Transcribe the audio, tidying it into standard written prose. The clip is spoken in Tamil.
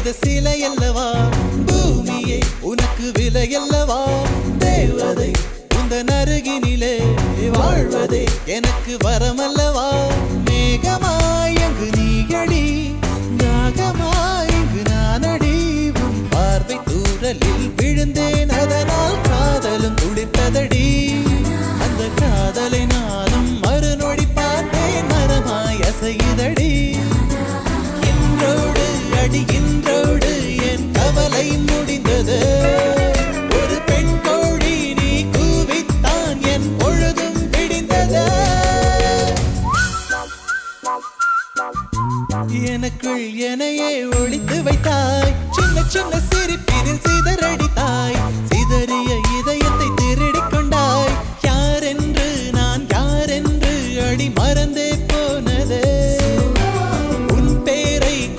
சிலை அல்லவா பூமியே உனக்கு விலை அல்லவா தேவதை உந்தன் அருகினிலே வாழ்வதே எனக்கு வரமல்லவா மேகமாய் அங்கு நீயடி நாகமாய் இங்கு நானடி உன் பார்வை தூரலில் விழுந்தேன் அதனால் காதலும் துளிர்த்ததடி அந்த காதலை நானும் மறுநொடி பார்த்தேன் மரமாய் அசையுதடி இன்றோடு என் கவலை முடிந்தது ஒரு பெண் கோழி நீ கூவித்தான் என் பொழுதும் விடிந்தது எனக்குள் எனையே ஒளித்து வைத்தாய் சின்ன சின்ன சிரிப்பினில் சிதறடித்தாய் சிதறிய